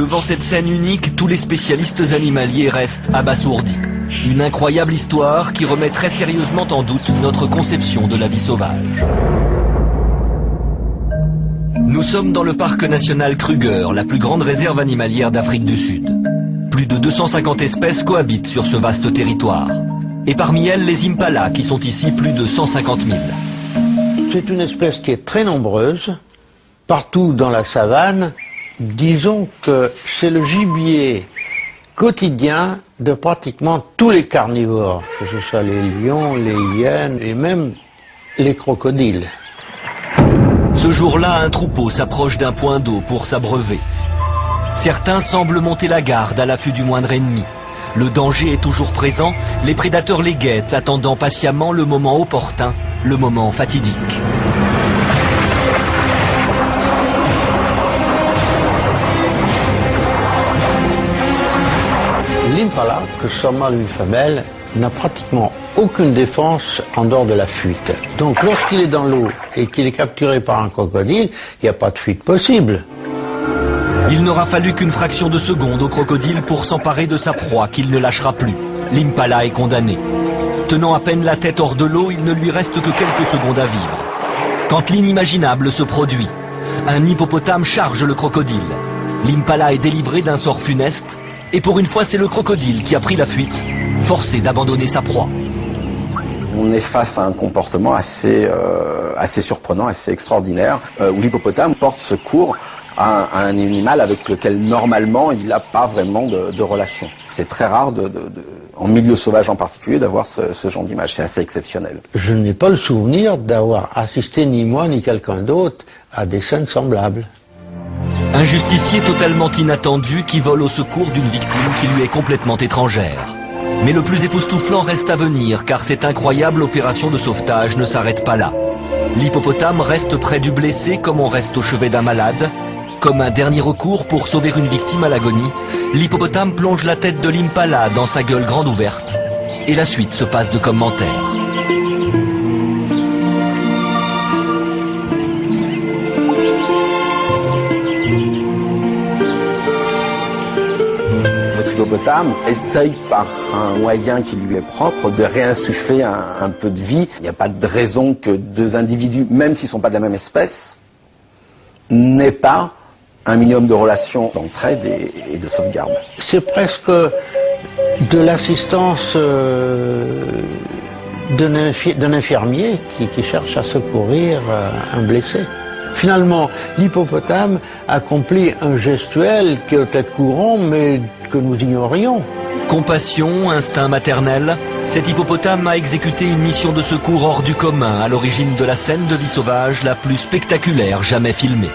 Devant cette scène unique, tous les spécialistes animaliers restent abasourdis. Une incroyable histoire qui remet très sérieusement en doute notre conception de la vie sauvage. Nous sommes dans le parc national Kruger, la plus grande réserve animalière d'Afrique du Sud. Plus de 250 espèces cohabitent sur ce vaste territoire. Et parmi elles, les impalas, qui sont ici plus de 150 000. C'est une espèce qui est très nombreuse, partout dans la savane. Disons que c'est le gibier quotidien de pratiquement tous les carnivores, que ce soit les lions, les hyènes et même les crocodiles. Ce jour-là, un troupeau s'approche d'un point d'eau pour s'abreuver. Certains semblent monter la garde à l'affût du moindre ennemi. Le danger est toujours présent, les prédateurs les guettent, attendant patiemment le moment opportun, le moment fatidique. L'impala, que ce soit mâle ou femelle, n'a pratiquement aucune défense en dehors de la fuite. Donc lorsqu'il est dans l'eau et qu'il est capturé par un crocodile, il n'y a pas de fuite possible. Il n'aura fallu qu'une fraction de seconde au crocodile pour s'emparer de sa proie qu'il ne lâchera plus. L'impala est condamné. Tenant à peine la tête hors de l'eau, il ne lui reste que quelques secondes à vivre. Quand l'inimaginable se produit, un hippopotame charge le crocodile. L'impala est délivré d'un sort funeste, et pour une fois c'est le crocodile qui a pris la fuite, forcé d'abandonner sa proie. On est face à un comportement assez surprenant, assez extraordinaire, où l'hippopotame porte secours à un animal avec lequel normalement il n'a pas vraiment de relation. C'est très rare, en milieu sauvage en particulier, d'avoir ce genre d'image. C'est assez exceptionnel. Je n'ai pas le souvenir d'avoir assisté ni moi ni quelqu'un d'autre à des scènes semblables. Un justicier totalement inattendu qui vole au secours d'une victime qui lui est complètement étrangère. Mais le plus époustouflant reste à venir, car cette incroyable opération de sauvetage ne s'arrête pas là. L'hippopotame reste près du blessé comme on reste au chevet d'un malade. Comme un dernier recours pour sauver une victime à l'agonie, l'hippopotame plonge la tête de l'impala dans sa gueule grande ouverte. Et la suite se passe de commentaires. Votre hippopotame essaye par un moyen qui lui est propre de réinsuffler un peu de vie. Il n'y a pas de raison que deux individus, même s'ils ne sont pas de la même espèce, n'aient pas un minimum de relations d'entraide et de sauvegarde. C'est presque de l'assistance d'un infirmier qui cherche à secourir un blessé. Finalement, l'hippopotame accomplit un gestuel qui est peut-être courant, mais que nous ignorions. Compassion, instinct maternel, cet hippopotame a exécuté une mission de secours hors du commun à l'origine de la scène de vie sauvage la plus spectaculaire jamais filmée.